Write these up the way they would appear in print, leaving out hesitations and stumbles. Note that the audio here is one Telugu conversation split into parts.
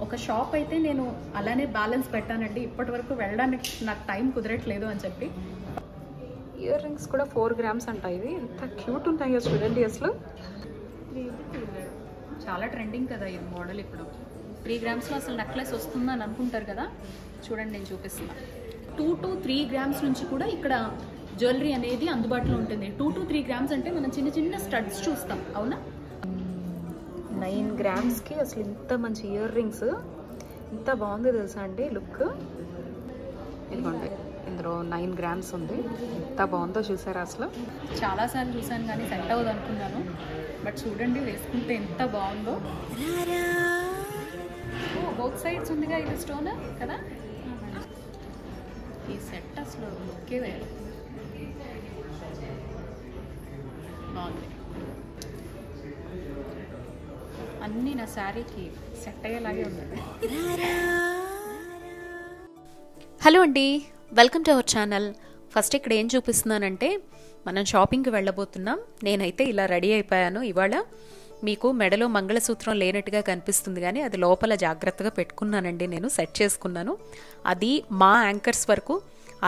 ఒక షాప్ అయితే నేను అలానే బ్యాలెన్స్ పెట్టానండి. ఇప్పటి వరకు వెళ్ళడానికి నాకు టైం కుదరట్లేదు అని చెప్పి. ఇయర్ రింగ్స్ కూడా 4 grams అంట. ఇవి ఎంత క్యూట్ ఉంటాయో చూడండి. అసలు చాలా ట్రెండింగ్ కదా ఈ మోడల్. ఇప్పుడు 3 grams అసలు నెక్లెస్ వస్తుందని అనుకుంటారు కదా. చూడండి నేను చూపిస్తున్నా. 2 to 3 grams నుంచి కూడా ఇక్కడ జ్యువెలరీ అనేది అందుబాటులో ఉంటుంది. 2 to 3 grams అంటే మనం చిన్న చిన్న స్టడ్స్ చూస్తాం, అవునా? 9 grams అసలు ఇంత మంచి ఇయర్ రింగ్స్, ఇంత బాగుంది తెలుసా అండి లుక్. ఇదిగోండి, ఇందులో 9 grams ఉంది. ఎంత బాగుందో చూసారా అసలు. చాలాసార్లు చూసాను కానీ సెట్ అవ్వదు అనుకున్నాను. బట్ చూడండి వేసుకుంటే ఎంత బాగుందో. బోత్ సైడ్స్ ఉందిగా ఇది స్టోన్ కదా. ఈ సెట్ అసలు లుక్కే వేరు, బాగుంది. అన్నీ నా శారీకి సెట్ అయ్యేలాగే ఉన్నాయి. హలో అండి, welcome to our channel. First ఇక్కడ ఏం చూపిస్తున్నానంటే మనం షాపింగ్కి వెళ్ళబోతున్నాం. నేనైతే ఇలా రెడీ అయిపోయాను. ఇవాళ మీకు మెడలో మంగళసూత్రం లేనట్టుగా కనిపిస్తుంది కానీ అది లోపల జాగ్రత్తగా పెట్టుకున్నానండి. నేను సెట్ చేసుకున్నాను. అది మా యాంకర్స్ వరకు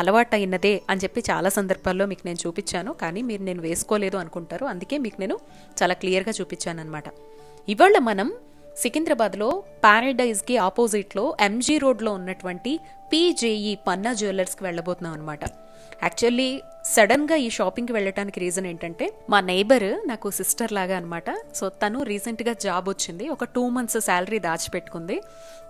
అలవాటైనదే అని చెప్పి చాలా సందర్భాల్లో మీకు నేను చూపించాను. కానీ మీరు నేను వేసుకోలేదు అనుకుంటారు. అందుకే మీకు నేను చాలా క్లియర్గా చూపించాను అనమాట. ఇవాళ మనం సికింద్రాబాద్లో ప్యారడైజ్కి ఆపోజిట్లో ఎంజీ రోడ్లో ఉన్నటువంటి పీజేఈ పన్నా జ్యువెలర్స్కి వెళ్ళబోతున్నాం అనమాట. యాక్చువల్లీ సడన్గా ఈ షాపింగ్కి వెళ్ళటానికి రీజన్ ఏంటంటే మా నైబర్ నాకు సిస్టర్ లాగా అనమాట. సో తను రీసెంట్గా జాబ్ వచ్చింది. ఒక 2 months శాలరీ దాచిపెట్టుకుంది.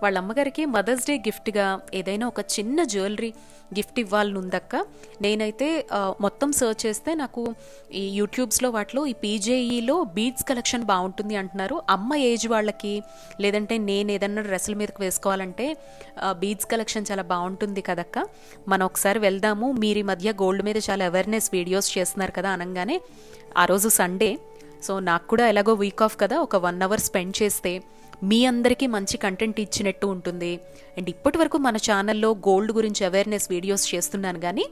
వాళ్ళ అమ్మగారికి మదర్స్ డే గిఫ్ట్గా ఏదైనా ఒక చిన్న జ్యువెలరీ గిఫ్ట్ ఇవ్వాలని ఉందక్క. నేనైతే మొత్తం సర్చ్ చేస్తే నాకు ఈ యూట్యూబ్స్లో వాటిలో ఈ పీజేఈలో బీడ్స్ కలెక్షన్ బాగుంటుంది అంటున్నారు. అమ్మ ఏజ్ వాళ్ళకి, లేదంటే నేను ఏదన్నా డ్రెస్సుల మీదకి వేసుకోవాలంటే బీడ్స్ కలెక్షన్ చాలా బాగుంటుంది కదక్క, మనం ఒకసారి వెళ్దాము, మీరు ఈ మధ్య గోల్డ్ మీద చాలా అవేర్నెస్ వీడియోస్ చేస్తున్నారు కదా అనగానే ఆ రోజు సండే. సో నాకు కూడా ఎలాగో వీక్ ఆఫ్ కదా, ఒక 1 hour స్పెండ్ చేస్తే మీ అందరికీ మంచి కంటెంట్ ఇచ్చినట్టు ఉంటుంది. అండ్ ఇప్పటి వరకు మన ఛానల్లో గోల్డ్ గురించి అవేర్నెస్ వీడియోస్ చేస్తున్నాను కానీ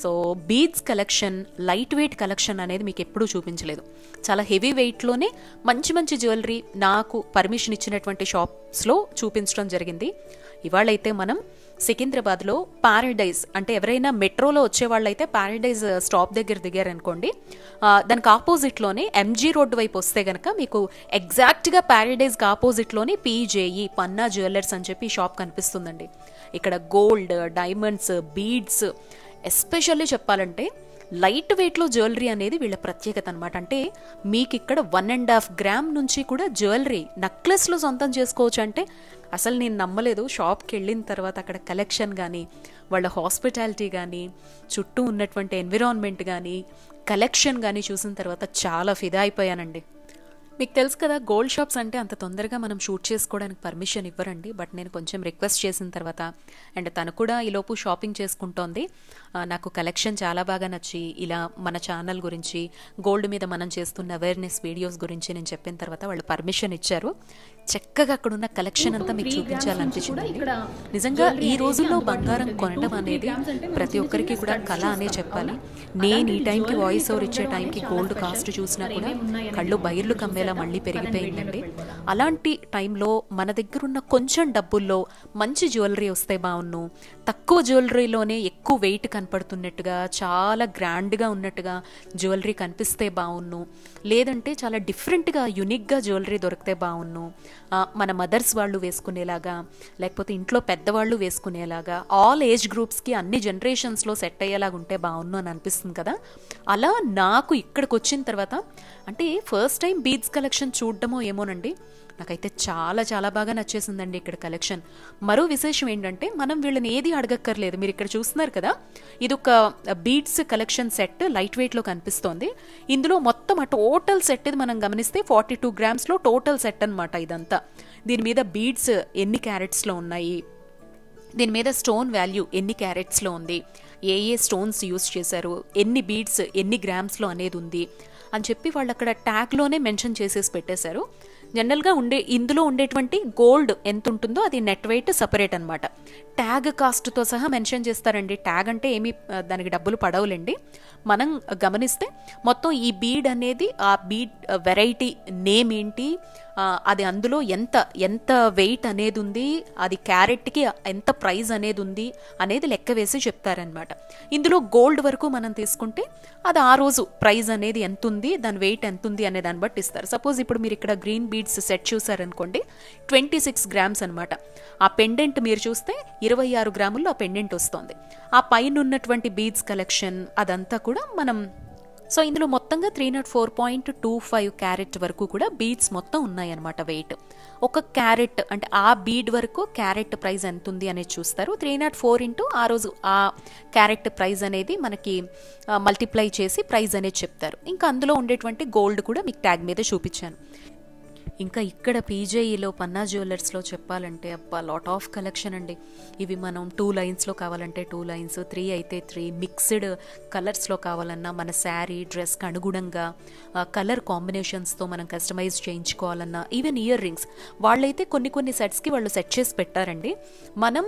so beads collection, light weight collection అనేది మీకు ఎప్పుడూ చూపించలేదు. చాలా హెవీ వెయిట్లోనే మంచి మంచి జ్యువెలరీ నాకు పర్మిషన్ ఇచ్చినటువంటి షాప్స్లో చూపించడం జరిగింది. ఇవాళైతే మనం సికింద్రాబాద్లో ప్యారడైజ్, అంటే ఎవరైనా మెట్రోలో వచ్చేవాళ్ళైతే ప్యారడైజ్ స్టాప్ దగ్గర దిగారనుకోండి, దానికి ఆపోజిట్లోనే ఎంజీ రోడ్డు వైపు వస్తే కనుక మీకు ఎగ్జాక్ట్గా ప్యారడైజ్కి ఆపోజిట్లోనే పీజేఈ పన్నా జ్యువెలర్స్ అని చెప్పి షాప్ కనిపిస్తుందండి. ఇక్కడ గోల్డ్, డైమండ్స్, బీడ్స్, ఎస్పెషల్లీ చెప్పాలంటే లైట్ వెయిట్లో జ్యువెలరీ అనేది వీళ్ళ ప్రత్యేకత అనమాట. అంటే మీకు ఇక్కడ 1.5 gram నుంచి కూడా జ్యువెలరీ నెక్లెస్లో సొంతం చేసుకోవచ్చు అంటే అసలు నేను నమ్మలేదు. షాప్కి వెళ్ళిన తర్వాత అక్కడ కలెక్షన్ కానీ, వాళ్ళ హాస్పిటాలిటీ కానీ, చుట్టూ ఉన్నటువంటి ఎన్విరాన్మెంట్ కానీ, కలెక్షన్ కానీ చూసిన తర్వాత చాలా ఫిదా అయిపోయానండి. మీకు తెలుసు కదా, గోల్డ్ షాప్స్ అంటే అంత తొందరగా మనం షూట్ చేసుకోవడానికి పర్మిషన్ ఇవ్వరండి. బట్ నేను కొంచెం రిక్వెస్ట్ చేసిన తర్వాత, అండ్ తను కూడా ఈలోపు షాపింగ్ చేసుకుంటోంది. నాకు కలెక్షన్ చాలా బాగా నచ్చి ఇలా మన ఛానల్ గురించి, గోల్డ్ మీద మనం చేస్తున్న అవేర్నెస్ వీడియోస్ గురించి నేను చెప్పిన తర్వాత వాళ్ళు పర్మిషన్ ఇచ్చారు. చక్కగా అక్కడ ఉన్న కలెక్షన్ అంతా మీకు చూపించాలనిపించింది. నిజంగా ఈ రోజుల్లో బంగారం కొనడం అనేది ప్రతి ఒక్కరికి కూడా కళ అనే చెప్పాలి. నేను ఈ టైంకి వాయిస్ ఓవర్ ఇచ్చే టైంకి గోల్డ్ కాస్ట్ చూసినా కూడా కళ్ళు బయర్లు కమ్మేలా మళ్ళీ పెరిగిపోయిందండి. అలాంటి టైంలో మన దగ్గర ఉన్న కొంచెం డబ్బుల్లో మంచి జ్యువెలరీ వస్తే బాగున్ను, తక్కువ జ్యువెలరీలోనే ఎక్కువ వెయిట్ కనపడుతున్నట్టుగా, చాలా గ్రాండ్గా ఉన్నట్టుగా జ్యువెలరీ కనిపిస్తే బాగున్ను, లేదంటే చాలా డిఫరెంట్గా యునిక్గా జ్యువెలరీ దొరికితే బాగున్ను, మన మదర్స్ వాళ్ళు వేసుకునేలాగా, లేకపోతే ఇంట్లో పెద్దవాళ్ళు వేసుకునేలాగా, ఆల్ ఏజ్ గ్రూప్స్కి అన్ని జనరేషన్స్లో సెట్ అయ్యేలాగా ఉంటే బాగున్ను అని అనిపిస్తుంది కదా. అలా నాకు ఇక్కడికి వచ్చిన తర్వాత, అంటే ఫస్ట్ టైం బీడ్స్ కలెక్షన్ చూడడమో ఏమోనండి, నాకైతే చాలా చాలా బాగా నచ్చేసిందండి ఇక్కడ కలెక్షన్. మరో విశేషం ఏంటంటే మనం వీళ్ళని ఏది అడగక్కర్లేదు. మీరు ఇక్కడ చూస్తున్నారు కదా, ఇది ఒక బీడ్స్ కలెక్షన్ సెట్ లైట్ వెయిట్లో కనిపిస్తోంది. ఇందులో మొత్తం ఆ టోటల్ సెట్ ఇది మనం గమనిస్తే 42 grams టోటల్ సెట్ అనమాట ఇదంతా. దీని మీద బీడ్స్ ఎన్ని క్యారెట్స్లో ఉన్నాయి, దీని మీద స్టోన్ వాల్యూ ఎన్ని క్యారెట్స్లో ఉంది, ఏ స్టోన్స్ యూస్ చేశారు, ఎన్ని బీడ్స్ ఎన్ని గ్రామ్స్లో అనేది ఉంది అని చెప్పి వాళ్ళు అక్కడ ట్యాగ్లోనే మెన్షన్ చేసేసి పెట్టేశారు. జనరల్గా ఇందులో ఉండేటువంటి గోల్డ్ ఎంత ఉంటుందో అది నెట్ వెయిట్ సపరేట్ అనమాట. ట్యాగ్ కాస్ట్తో సహా మెన్షన్ చేస్తారండి. ట్యాగ్ అంటే ఏమీ దానికి డబ్బులు పడవులేండి. మనం గమనిస్తే మొత్తం ఈ బీడ్ అనేది, ఆ బీడ్ వెరైటీ నేమ్ ఏంటి, అది అందులో ఎంత ఎంత వెయిట్ అనేది ఉంది, అది క్యారెట్కి ఎంత ప్రైస్ అనేది ఉంది అనేది లెక్క వేసి చెప్తారనమాట. ఇందులో గోల్డ్ వరకు మనం తీసుకుంటే అది ఆ రోజు ప్రైస్ అనేది ఎంత ఉంది, దాని వెయిట్ ఎంత ఉంది అనే దాన్ని బట్టి ఇస్తారు. సపోజ్ ఇప్పుడు మీరు ఇక్కడ గ్రీన్ బీడ్స్ సెట్ చూసారనుకోండి, 26 గ్రామ్స్ అనమాట. ఆ పెండెంట్ మీరు చూస్తే 26 గ్రాముల్లో ఆ పెండెంట్ వస్తుంది. ఆ పైన ఉన్నటువంటి బీడ్స్ కలెక్షన్ అదంతా కూడా మనం సో ఇందులో మొత్తంగా 304.25 క్యారెట్ వరకు కూడా బీడ్స్ మొత్తం ఉన్నాయన్నమాట. వెయిట్ ఒక క్యారెట్ అంటే ఆ బీడ్ వరకు క్యారెట్ ప్రైస్ ఎంత ఉంది అనేది చూస్తారు. 304 ఇంటూ ఆ రోజు ఆ క్యారెట్ ప్రైస్ అనేది మనకి మల్టిప్లై చేసి ప్రైస్ అనేది చెప్తారు. ఇంకా అందులో ఉండేటువంటి గోల్డ్ కూడా మీకు ట్యాగ్ మీద చూపించాను. ఇంకా ఇక్కడ పీజేఈలో పన్నా జ్యువెలర్స్లో చెప్పాలంటే అబ్బా లాట్ ఆఫ్ కలెక్షన్ అండి. ఇవి మనం 2 లైన్స్లో కావాలంటే 2 లైన్స్, 3 అయితే 3, మిక్స్డ్ కలర్స్లో కావాలన్నా మన శారీ డ్రెస్కి అనుగుణంగా కలర్ కాంబినేషన్స్తో మనం కస్టమైజ్ చేయించుకోవాలన్నా, ఈవెన్ ఇయర్ రింగ్స్ వాళ్ళైతే కొన్ని సెట్స్కి వాళ్ళు సెట్ చేసి పెట్టారండి. మనం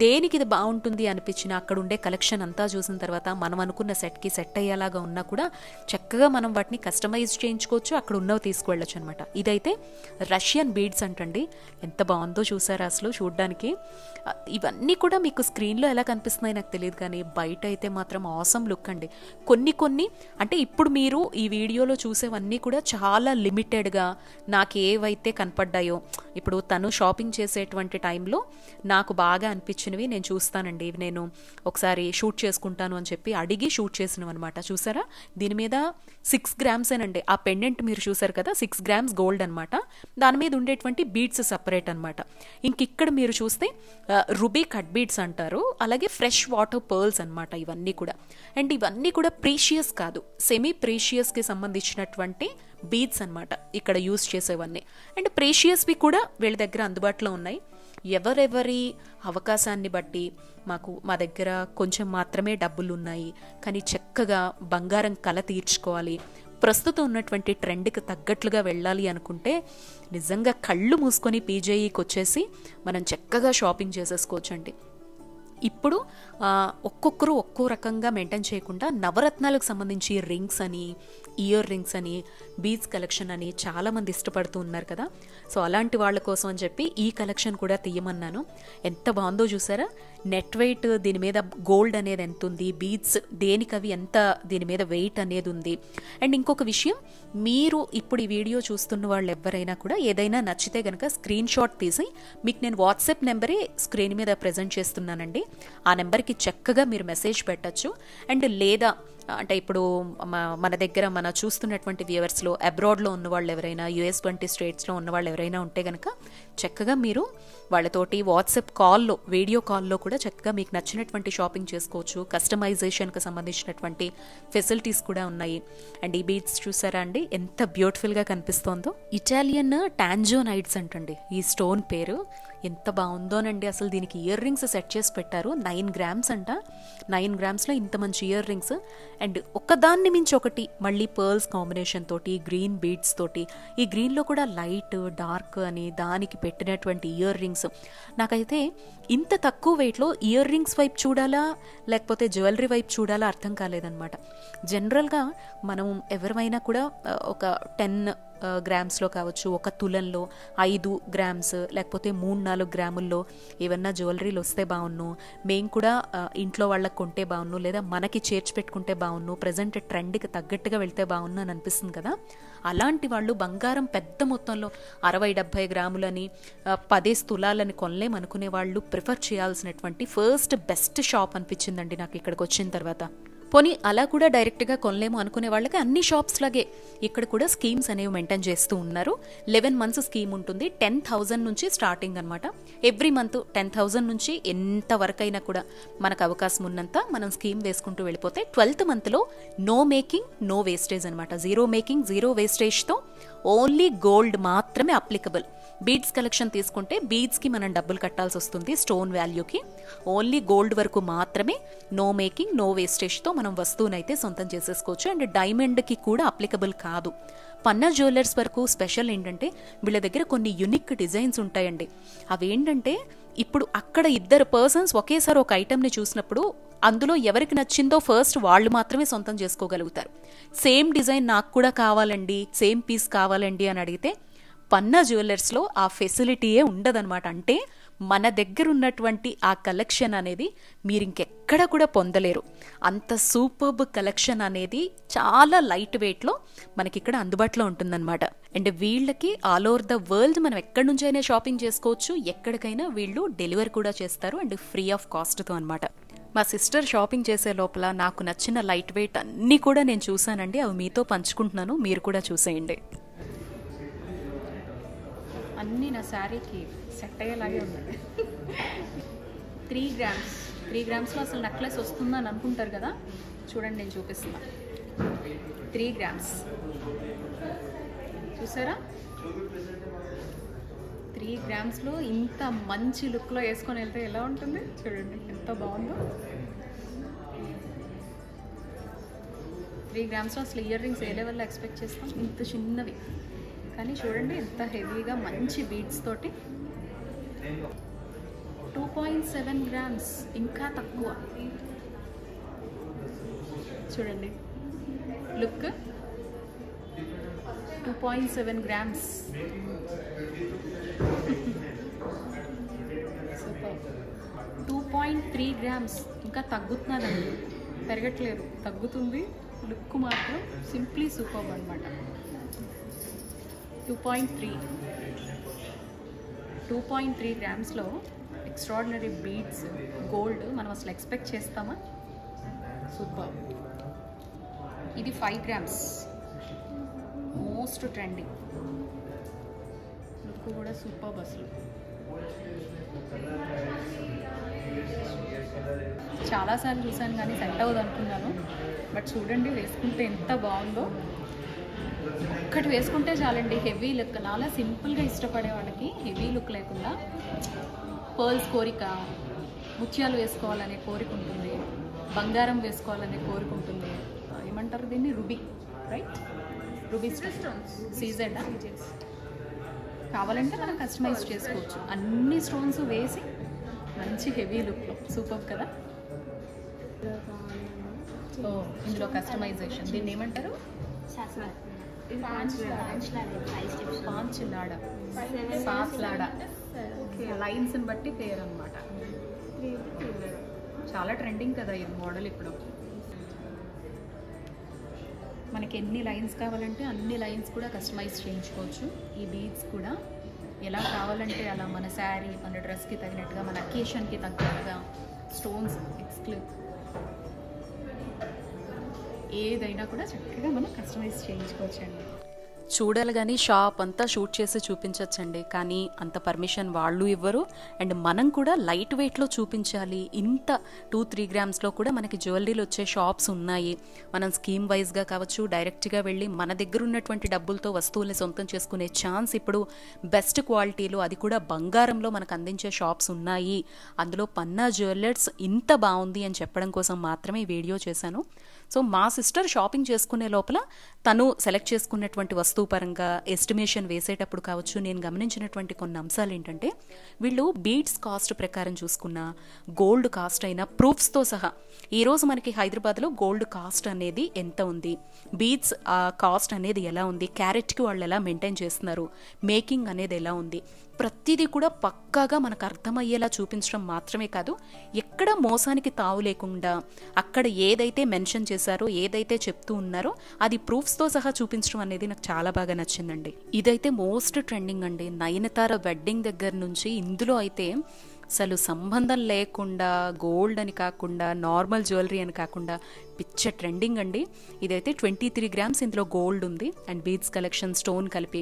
దేనికి ఇది బాగుంటుంది అనిపించిన అక్కడ ఉండే కలెక్షన్ అంతా చూసిన తర్వాత మనం అనుకున్న సెట్కి సెట్ అయ్యేలాగా ఉన్నా కూడా చక్కగా మనం వాటిని కస్టమైజ్ చేయించుకోవచ్చు, అక్కడ ఉన్నవి తీసుకువెళ్ళచ్చు అనమాట. ఇదైతే రష్యన్ బీడ్స్ అంటండి. ఎంత బాగుందో చూసారా అసలు చూడ్డానికి. ఇవన్నీ కూడా మీకు స్క్రీన్లో ఎలా కనిపిస్తున్నాయి నాకు తెలియదు, కానీ బయట అయితే మాత్రం ఆసమ్ లుక్ అండి. కొన్ని అంటే ఇప్పుడు మీరు ఈ వీడియోలో చూసేవన్నీ కూడా చాలా లిమిటెడ్గా నాకు ఏవైతే కనపడ్డాయో, ఇప్పుడు తను షాపింగ్ చేసేటువంటి టైంలో నాకు బాగా అనిపించినవి నేను చూస్తానండి. ఇవి నేను ఒకసారి షూట్ చేసుకుంటాను అని చెప్పి అడిగి షూట్ చేసినవి అనమాట. చూసారా దీని మీద 6 గ్రామ్సేనండి. ఆ పెండెంట్ మీరు చూసారు కదా, 6 గ్రామ్స్ గోల్డ్ అనమాట. దాని మీద ఉండేటువంటి బీడ్స్ సపరేట్ అనమాట. ఇంకిక్కడ మీరు చూస్తే రుబీ కట్ బీడ్స్ అంటారు, అలాగే ఫ్రెష్ వాటర్ పర్ల్స్ అనమాట ఇవన్నీ కూడా. అండ్ ఇవన్నీ కూడా ప్రీషియస్ కాదు, సెమీ ప్రీషియస్కి సంబంధించినటువంటి బీడ్స్ అనమాట ఇక్కడ యూజ్ చేసేవన్నీ. అండ్ ప్రీషియస్వి కూడా వీళ్ళ దగ్గర అందుబాటులో ఉన్నాయి. ఎవరెవరి అవకాశాన్ని బట్టి మా దగ్గర కొంచెం మాత్రమే డబ్బులు ఉన్నాయి, కానీ చక్కగా బంగారం కల తీర్చుకోవాలి, ప్రస్తుతం ఉన్నటువంటి ట్రెండ్కి తగ్గట్లుగా వెళ్ళాలి అనుకుంటే నిజంగా కళ్ళు మూసుకొని పీజేఈకి వచ్చేసి మనం చక్కగా షాపింగ్ చేసేసుకోవచ్చండి. ఇప్పుడు ఒక్కొక్కరు ఒక్కో రకంగా మెయింటైన్ చేయకుండా నవరత్నాలకు సంబంధించి రింగ్స్ అని, ఇయర్ రింగ్స్ అని, బీడ్స్ కలెక్షన్ అని చాలామంది ఇష్టపడుతూ ఉన్నారు కదా. సో అలాంటి వాళ్ళ కోసం అని చెప్పి ఈ కలెక్షన్ కూడా తీయమన్నాను. ఎంత బాగుందో చూసారా. నెట్ వెయిట్ దీని మీద గోల్డ్ అనేది ఎంత ఉంది, బీడ్స్ దేనికవి ఎంత దీని మీద వెయిట్ అనేది ఉంది. అండ్ ఇంకొక విషయం, మీరు ఇప్పుడు ఈ వీడియో చూస్తున్న వాళ్ళు ఎవరైనా కూడా ఏదైనా నచ్చితే కనుక స్క్రీన్ షాట్ తీసి మీకు నేను వాట్సాప్ నెంబరే స్క్రీన్ మీద ప్రజెంట్ చేస్తున్నానండి. ఆ నెంబర్కి చక్కగా మీరు మెసేజ్ పెట్టచ్చు. అండ్ లేదా అంటే ఇప్పుడు మన దగ్గర మన చూస్తున్నటువంటి వ్యూవర్స్లో అబ్రాడ్లో ఉన్న వాళ్ళు ఎవరైనా, US 20 స్టేట్స్లో ఉన్న వాళ్ళు ఎవరైనా ఉంటే కనుక చక్కగా మీరు వాళ్ళతోటి వాట్సాప్ కాల్లో, వీడియో కాల్లో కూడా చక్కగా మీకు నచ్చినటువంటి షాపింగ్ చేసుకోవచ్చు. కస్టమైజేషన్కి సంబంధించినటువంటి ఫెసిలిటీస్ కూడా ఉన్నాయి. అండ్ ఈ బీడ్స్ చూసారా అండి ఎంత బ్యూటిఫుల్గా కనిపిస్తోందో. ఇటాలియన్ టాంజోనైడ్స్ అంటండి ఈ స్టోన్ పేరు. ఎంత బాగుందోనండి అసలు. దీనికి ఇయర్ రింగ్స్ సెట్ చేసి పెట్టారు. 9 గ్రామ్స్ అంట. 9 గ్రామ్స్లో ఇంత మంచి ఇయర్ రింగ్స్. అండ్ ఒకదాన్ని మించి ఒకటి మళ్ళీ పర్ల్స్ కాంబినేషన్ తోటి, గ్రీన్ బీడ్స్ తోటి. ఈ గ్రీన్లో కూడా లైట్ డార్క్ అని దానికి పెట్టినటువంటి ఇయర్ రింగ్స్. నాకైతే ఇంత తక్కువ వెయిట్లో ఇయర్ రింగ్స్ వైపు చూడాలా లేకపోతే జ్యువెలరీ వైపు చూడాలా అర్థం కాలేదన్నమాట. జనరల్గా మనం ఎవరైనా కూడా ఒక 10 గ్రామ్స్లో కావచ్చు, ఒక తులంలో 5 గ్రామ్స్ లేకపోతే 3-4 గ్రాముల్లో ఏమన్నా జ్యువెలరీలు వస్తే బాగున్ను, మేము కూడా ఇంట్లో వాళ్ళకి కొంటే బాగున్ను, లేదా మనకి చేర్చి పెట్టుకుంటే బాగున్ను, ప్రజెంట్ ట్రెండ్కి తగ్గట్టుగా వెళ్తే బాగున్ను అని అనిపిస్తుంది కదా. అలాంటి వాళ్ళు బంగారం పెద్ద మొత్తంలో 60-70 గ్రాములని 10 తులాలని కొనలేమనుకునే వాళ్ళు ప్రిఫర్ చేయాల్సినటువంటి ఫస్ట్ బెస్ట్ షాప్ అనిపించిందండి నాకు ఇక్కడికి వచ్చిన తర్వాత. పోనీ అలా కూడా డైరెక్ట్గా కొనలేము అనుకునే వాళ్ళకి అన్ని షాప్స్ లాగే ఇక్కడ కూడా స్కీమ్స్ అనేవి మెయింటైన్ చేస్తూ ఉన్నారు. 11 మంత్స్ స్కీమ్ ఉంటుంది. 10,000 నుంచి స్టార్టింగ్ అనమాట. ఎవ్రీ మంత్ 10,000 నుంచి ఎంతవరకైనా కూడా మనకు అవకాశం ఉన్నంత మనం స్కీమ్ వేసుకుంటూ వెళ్ళిపోతే 12th మంత్లో నో మేకింగ్ నో వేస్టేజ్ అనమాట. 0 మేకింగ్ 0 వేస్టేజ్తో ఓన్లీ గోల్డ్ మాత్రమే అప్లికబుల్. బీడ్స్ కలెక్షన్ తీసుకుంటే బీడ్స్కి మనం డబ్బులు కట్టాల్సి వస్తుంది స్టోన్ వాల్యూకి. ఓన్లీ గోల్డ్ వరకు మాత్రమే నో మేకింగ్ నో వేస్టేజ్తో మనం వస్తువునైతే సొంతం చేసేసుకోవచ్చు. అండ్ డైమండ్కి కూడా అప్లికబుల్ కాదు. పన్నా జ్యువెలర్స్ వరకు స్పెషల్ ఏంటంటే వీళ్ళ దగ్గర కొన్ని యునిక్ డిజైన్స్ ఉంటాయండి. అవేంటంటే ఇప్పుడు అక్కడ 2 పర్సన్స్ ఒకేసారి ఒక ఐటెంని చూసినప్పుడు అందులో ఎవరికి నచ్చిందో ఫస్ట్ వాళ్ళు మాత్రమే సొంతం చేసుకోగలుగుతారు. సేమ్ డిజైన్ నాకు కూడా కావాలండి, సేమ్ పీస్ కావాలండి అని అడిగితే పన్నా జ్యువెలర్స్లో ఆ ఫెసిలిటీయే ఉండదన్నమాట. అంటే మన దగ్గర ఉన్నటువంటి ఆ కలెక్షన్ అనేది మీరు ఇంకెక్కడ కూడా పొందలేరు. అంత సూపర్బ్ కలెక్షన్ అనేది చాలా లైట్ వెయిట్లో మనకి ఇక్కడ అందుబాటులో ఉంటుందన్నమాట. అండ్ వీళ్ళకి ఆల్ ఓవర్ ద వరల్డ్ మనం ఎక్కడి నుంచి అయినా షాపింగ్ చేసుకోవచ్చు, ఎక్కడికైనా వీళ్ళు డెలివరీ కూడా చేస్తారు అండ్ ఫ్రీ ఆఫ్ కాస్ట్తో అనమాట. మా సిస్టర్ షాపింగ్ చేసే లోపల నాకు నచ్చిన లైట్ వెయిట్ అన్నీ కూడా నేను చూసానండి. అవి మీతో పంచుకుంటున్నాను, మీరు కూడా చూసేయండి. అన్నీ నా శారీకి సెట్ అయ్యేలాగే ఉన్నాయి. 3 గ్రామ్స్లో అసలు నెక్లెస్ వస్తుందని అనుకుంటారు కదా, చూడండి నేను చూపిస్తున్నా. 3 గ్రామ్స్ చూసారా? 3 గ్రామ్స్లో ఇంత మంచి లుక్లో వేసుకొని వెళ్తే ఎలా ఉంటుంది చూడండి, ఎంత బాగుందో. 3 గ్రామ్స్లో అసలు ఇయర్ రింగ్స్ ఏ లెవెల్లో ఎక్స్పెక్ట్ చేస్తాం, ఇంత చిన్నవి. కానీ చూడండి ఎంత హెవీగా మంచి బీడ్స్ తోటి. 2.7 గ్రామ్స్, ఇంకా తక్కువ. చూడండి లుక్, 2.7 గ్రామ్స్. సూపర్. 2.3 గ్రామ్స్, ఇంకా తగ్గుతున్నదండి, పెరగట్లేదు, తగ్గుతుంది. లుక్ మాత్రం సింప్లీ సూపర్ అనమాట. 2.3 గ్రామ్స్లో ఎక్స్ట్రాడినరీ బీడ్స్, గోల్డ్ మనం అసలు ఎక్స్పెక్ట్ చేస్తామా? సూపర్. ఇది 5 గ్రామ్స్, మోస్ట్ ట్రెండింగ్. లుక్ కూడా సూపర్ అసలు. చాలాసార్లు చూసాను కానీ సెట్ అవ్వదు అనుకున్నాను, బట్ చూడండి వేసుకుంటే ఎంత బాగుందో. ఒక్కటి వేసుకుంటే చాలండి, హెవీ లుక్. నాలా సింపుల్గా ఇష్టపడే వాళ్ళకి హెవీ లుక్ లేకుండా పర్ల్స్ కోరిక, ముత్యాలు వేసుకోవాలనే కోరిక ఉంటుంది, బంగారం వేసుకోవాలనే కోరిక ఉంటుంది. ఏమంటారు దీన్ని? Ruby, right? Ruby stones, CZ కావాలంటే మనం కస్టమైజ్ చేసుకోవచ్చు. అన్ని స్టోన్స్ వేసి మంచి హెవీ లుక్లో సూపర్ కదా. ఇందులో కస్టమైజేషన్, దీన్ని ఏమంటారు? పాంచిలాడ, సాస్లాడ. ఓకే, లైన్స్ని బట్టి పేరు అనమాట. చాలా ట్రెండింగ్ కదా ఇది మోడల్. ఇప్పుడు మనకి ఎన్ని లైన్స్ కావాలంటే అన్ని లైన్స్ కూడా కస్టమైజ్ చేయించుకోవచ్చు. ఈ బీడ్స్ కూడా ఎలా కావాలంటే అలా మన శారీ, మన డ్రెస్కి తగినట్టుగా, మన అకేషన్కి తగ్గట్టుగా స్టోన్స్ ఎక్స్క్లూడ్ ఏదైనా కూడా చక్కగా మనం కస్టమైజ్ చేయించుకోవచ్చండి. చూడాలి కానీ షాప్ అంతా షూట్ చేసి చూపించవచ్చండి, కానీ అంత పర్మిషన్ వాళ్ళు ఇవ్వరు. అండ్ మనం కూడా లైట్ వెయిట్లో చూపించాలి. ఇంత 2-3 గ్రామ్స్లో కూడా మనకి జ్యువెలరీలు వచ్చే షాప్స్ ఉన్నాయి. మనం స్కీమ్ వైజ్గా కావచ్చు, డైరెక్ట్గా వెళ్ళి మన దగ్గర ఉన్నటువంటి డబ్బులతో వస్తువుల్ని సొంతం చేసుకునే ఛాన్స్ ఇప్పుడు బెస్ట్ క్వాలిటీలో, అది కూడా బంగారంలో మనకు అందించే షాప్స్ ఉన్నాయి. అందులో పన్నా జ్యువెలర్స్ ఇంత బాగుంది అని చెప్పడం కోసం మాత్రమే ఈ వీడియో చేశాను. సో మా సిస్టర్ షాపింగ్ చేసుకునే లోపల తను సెలెక్ట్ చేసుకున్నటువంటి వస్తువు పరంగా ఎస్టిమేషన్ వేసేటప్పుడు కావచ్చు, నేను గమనించినటువంటి కొన్ని అంశాలు ఏంటంటే, వీళ్ళు బీడ్స్ కాస్ట్ ప్రకారం చూసుకున్న, గోల్డ్ కాస్ట్ అయిన ప్రూఫ్స్తో సహా, ఈరోజు మనకి హైదరాబాద్లో గోల్డ్ కాస్ట్ అనేది ఎంత ఉంది, బీడ్స్ కాస్ట్ అనేది ఎలా ఉంది, క్యారెట్కి వాళ్ళు ఎలా మెయింటైన్ చేస్తున్నారు, మేకింగ్ అనేది ఎలా ఉంది, ప్రతిదీ కూడా పక్కాగా మనకు అర్థమయ్యేలా చూపించడం మాత్రమే కాదు, ఎక్కడ మోసానికి తావు లేకుండా అక్కడ ఏదైతే మెన్షన్ చేశారో, ఏదైతే చెప్తూ ఉన్నారో అది ప్రూఫ్స్తో సహా చూపించడం అనేది నాకు చాలా బాగా నచ్చిందండి. ఇదైతే మోస్ట్ ట్రెండింగ్ అండి. నయనతార వెడ్డింగ్ దగ్గర నుంచి ఇందులో అయితే అసలు సంబంధం లేకుండా గోల్డ్ అని కాకుండా, నార్మల్ జ్యువెలరీ అని కాకుండా పిచ్చ ట్రెండింగ్ అండి. ఇదైతే 23 గ్రామ్స్ ఇందులో గోల్డ్ ఉంది అండ్ బీడ్స్ కలెక్షన్, స్టోన్ కలిపి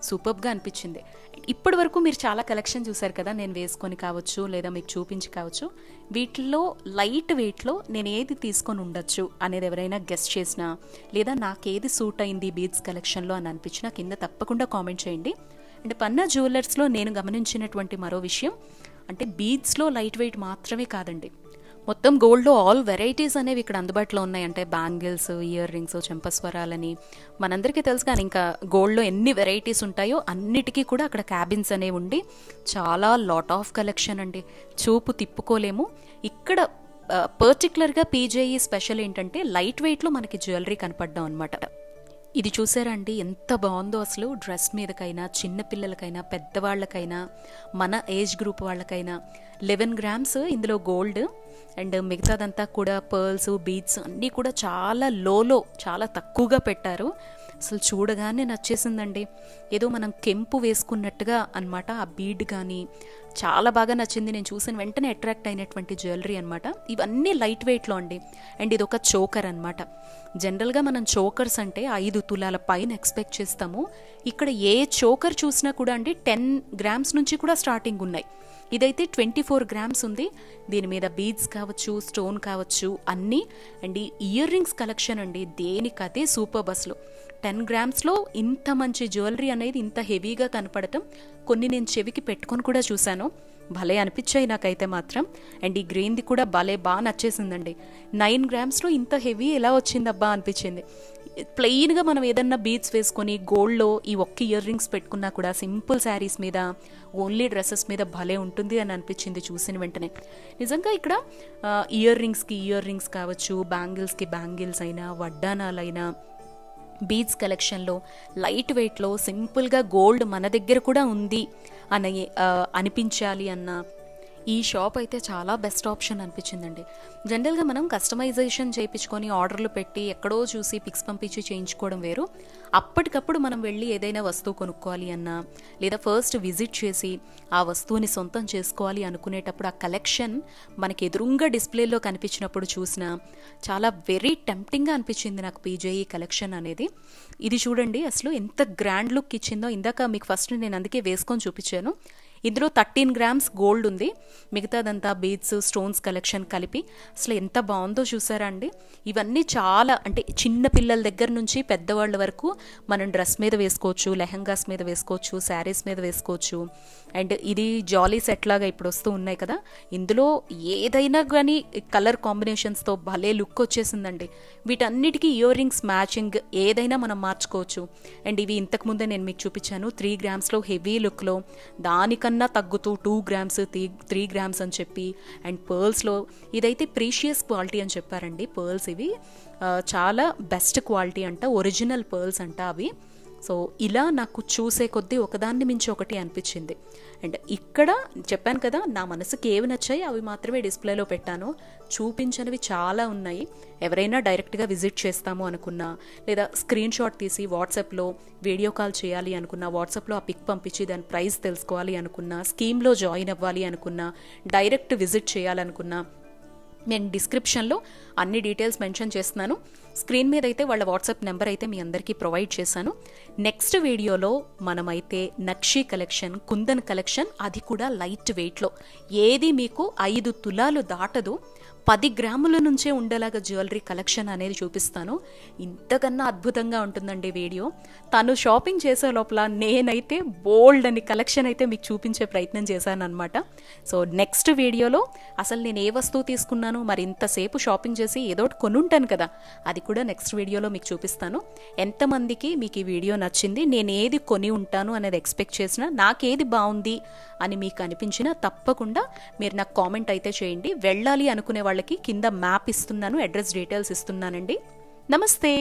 సూపర్గా అనిపించింది. ఇప్పటి వరకు మీరు చాలా కలెక్షన్ చూసారు కదా, నేను వేసుకొని కావచ్చు లేదా మీకు చూపించి కావచ్చు. వీటిల్లో లైట్ వెయిట్లో నేను ఏది తీసుకొని ఉండొచ్చు అనేది ఎవరైనా గెస్ట్ చేసినా, లేదా నాకేది సూట్ అయింది బీడ్స్ కలెక్షన్లో అని అనిపించినా కింద తప్పకుండా కామెంట్ చేయండి. అండ్ పన్నా జ్యువెలర్స్లో నేను గమనించినటువంటి మరో విషయం అంటే, బీడ్స్లో లైట్ వెయిట్ మాత్రమే కాదండి, మొత్తం గోల్డ్లో ఆల్ వెరైటీస్ అనేవి ఇక్కడ అందుబాటులో ఉన్నాయి. అంటే బ్యాంగిల్స్, ఇయర్ రింగ్స్, చెంపస్వరాలని మనందరికీ తెలుసు. కానీ ఇంకా గోల్డ్లో ఎన్ని వెరైటీస్ ఉంటాయో అన్నిటికీ కూడా అక్కడ క్యాబిన్స్ అనేవి ఉండి చాలా లాట్ ఆఫ్ కలెక్షన్ అండి, చూపు తిప్పుకోలేము. ఇక్కడ పర్టికులర్గా పీజేఈ స్పెషల్ ఏంటంటే లైట్ వెయిట్లో మనకి జ్యువెలరీ కనపడ్డాం అనమాట. ఇది చూసారా అండి ఎంత బాగుందో అసలు. డ్రెస్ మీదకైనా చిన్నపిల్లలకైనా పెద్దవాళ్ళకైనా మన ఏజ్ గ్రూప్ వాళ్ళకైనా 11 గ్రామ్స్ ఇందులో గోల్డ్ అండ్ మిగతాదంతా కూడా పర్ల్స్ బీడ్స్ అన్నీ కూడా చాలా లోలో చాలా తక్కువగా పెట్టారు. అసలు చూడగానే నచ్చేసిందండి. ఏదో మనం కెంపు వేసుకున్నట్టుగా అనమాట ఆ బీడ్ కానీ చాలా బాగా నచ్చింది. నేను చూసిన వెంటనే అట్రాక్ట్ అయినటువంటి జ్యువెలరీ అనమాట. ఇవన్నీ లైట్ వెయిట్లో అండి. అండ్ ఇది ఒక చోకర్ అనమాట. జనరల్గా మనం చోకర్స్ అంటే 5 తులాల పైన ఎక్స్పెక్ట్ చేస్తాము. ఇక్కడ ఏ చోకర్ చూసినా కూడా అండి 10 గ్రామ్స్ నుంచి కూడా స్టార్టింగ్ ఉన్నాయి. ఇదైతే 24 గ్రామ్స్ ఉంది. దీని మీద బీడ్స్ కావచ్చు స్టోన్ కావచ్చు అన్నీ. అండ్ ఈ ఇయర్ రింగ్స్ కలెక్షన్ అండి దేనికదే సూపర్ బస్లో. 10 గ్రామ్స్లో ఇంత మంచి జ్యువెలరీ అనేది ఇంత హెవీగా కనపడటం కొన్ని నేను చెవికి పెట్టుకొని కూడా చూశాను. భలే అనిపించాయి నాకైతే మాత్రం. అండ్ ఈ గ్రీన్ది కూడా బాగా నచ్చేసిందండి. 9 గ్రామ్స్లో ఇంత హెవీ ఎలా వచ్చిందబ్బా అనిపించింది. ప్లెయిన్గా మనం ఏదన్నా బీడ్స్ వేసుకొని గోల్డ్లో ఈ ఒక్క ఇయర్ రింగ్స్ పెట్టుకున్నా కూడా సింపుల్ శారీస్ మీద ఓన్లీ డ్రెస్సెస్ మీద భలే ఉంటుంది అని అనిపించింది చూసిన వెంటనే. నిజంగా ఇక్కడ ఇయర్ రింగ్స్ కావచ్చు, బ్యాంగిల్స్కి బ్యాంగిల్స్ అయినా వడ్డానాలైనా బీడ్స్ కలెక్షన్లో లైట్ వెయిట్లో సింపుల్గా గోల్డ్ మన దగ్గర కూడా ఉంది అని అనిపించాలి అన్న ఈ షాప్ అయితే చాలా బెస్ట్ ఆప్షన్ అనిపించిందండి. జనరల్గా మనం కస్టమైజేషన్ చేయించుకొని ఆర్డర్లు పెట్టి ఎక్కడో చూసి పిక్స్ పంపించి చేయించుకోవడం వేరు. అప్పటికప్పుడు మనం వెళ్ళి ఏదైనా వస్తువు కొనుక్కోవాలి అన్నా లేదా ఫస్ట్ విజిట్ చేసి ఆ వస్తువుని సొంతం చేసుకోవాలి అనుకునేటప్పుడు ఆ కలెక్షన్ మనకి ఎదురుగా డిస్ప్లేలో కనిపించినప్పుడు చూసినా చాలా వెరీ టెంప్టింగ్గా అనిపించింది నాకు పీజేఈ కలెక్షన్ అనేది. ఇది చూడండి అసలు ఎంత గ్రాండ్ లుక్ ఇచ్చిందో. ఇందాక మీకు ఫస్ట్ నేను అందుకే వేసుకొని చూపించాను. ఇందులో 13 గ్రామ్స్ గోల్డ్ ఉంది, మిగతాదంతా బీడ్స్ స్టోన్స్ కలెక్షన్ కలిపి. అసలు ఎంత బాగుందో చూసారా అండి. ఇవన్నీ చాలా అంటే చిన్న పిల్లల దగ్గర నుంచి పెద్దవాళ్ళ వరకు మనం డ్రెస్ మీద వేసుకోవచ్చు, లెహంగాస్ మీద వేసుకోవచ్చు, శారీస్ మీద వేసుకోవచ్చు. అండ్ ఇది జాలీ సెట్ లాగా ఇప్పుడు వస్తూ ఉన్నాయి కదా, ఇందులో ఏదైనా కానీ కలర్ కాంబినేషన్స్తో భలే లుక్ వచ్చేసిందండి. వీటన్నిటికీ ఇయర్ రింగ్స్ మ్యాచింగ్ ఏదైనా మనం మార్చుకోవచ్చు. అండ్ ఇవి ఇంతకుముందే నేను మీకు చూపించాను 3 గ్రామ్స్లో హెవీ లుక్లో, దానికన్నా తగ్గుతూ 2 గ్రామ్స్ 3 గ్రామ్స్ అని చెప్పి. అండ్ పర్ల్స్లో ఇదైతే ప్రీషియస్ క్వాలిటీ అని చెప్పారండి. పర్ల్స్ ఇవి చాలా బెస్ట్ క్వాలిటీ అంట, ఒరిజినల్ పర్ల్స్ అంట అవి. సో ఇలా నాకు చూసే కొద్దీ ఒకదాన్ని మించి ఒకటి అనిపించింది. అండ్ ఇక్కడ చెప్పాను కదా నా మనసుకి ఏవి నచ్చాయి అవి మాత్రమే డిస్ప్లేలో పెట్టాను. చూపించినవి చాలా ఉన్నాయి. ఎవరైనా డైరెక్ట్గా విజిట్ చేస్తాము అనుకున్నా లేదా స్క్రీన్ షాట్ తీసి వాట్సాప్లో వీడియో కాల్ చేయాలి అనుకున్నా, వాట్సాప్లో ఆ పిక్ పంపించి దాని ప్రైస్ తెలుసుకోవాలి అనుకున్నా, స్కీమ్లో జాయిన్ అవ్వాలి అనుకున్నా, డైరెక్ట్ విజిట్ చేయాలనుకున్నా నేను డిస్క్రిప్షన్లో అన్ని డీటెయిల్స్ మెన్షన్ చేస్తున్నాను. స్క్రీన్ మీద అయితే వాళ్ళ వాట్సాప్ నెంబర్ అయితే మీ అందరికీ ప్రొవైడ్ చేశాను. నెక్స్ట్ వీడియోలో మనమైతే నక్షీ కలెక్షన్, కుందన్ కలెక్షన్, అది కూడా లైట్ వెయిట్లో, ఏది మీకు 5 తులాలు దాటదు, 10 గ్రాముల నుంచే ఉండేలాగా జ్యువెలరీ కలెక్షన్ అనేది చూపిస్తాను. ఇంతకన్నా అద్భుతంగా ఉంటుందండి వీడియో. తను షాపింగ్ చేసే లోపల నేనైతే బోల్డ్ అని కలెక్షన్ అయితే మీకు చూపించే ప్రయత్నం చేశాను అనమాట. సో నెక్స్ట్ వీడియోలో అసలు నేను ఏ వస్తువు తీసుకున్నాను, మరి ఇంతసేపు షాపింగ్ చేసి ఏదోటి కొనుంటాను కదా, అది కూడా నెక్స్ట్ వీడియోలో మీకు చూపిస్తాను. ఎంతమందికి మీకు ఈ వీడియో నచ్చింది, నేను ఏది కొని ఉంటాను అనేది ఎక్స్పెక్ట్ చేసినా, నాకేది బాగుంది అని మీకు అనిపించినా తప్పకుండా మీరు నాకు కామెంట్ అయితే చేయండి. వెళ్ళాలి అనుకునే వాళ్ళకి కింద మ్యాప్ ఇస్తున్నాను, అడ్రస్ డీటెయిల్స్ ఇస్తున్నానండి. నమస్తే.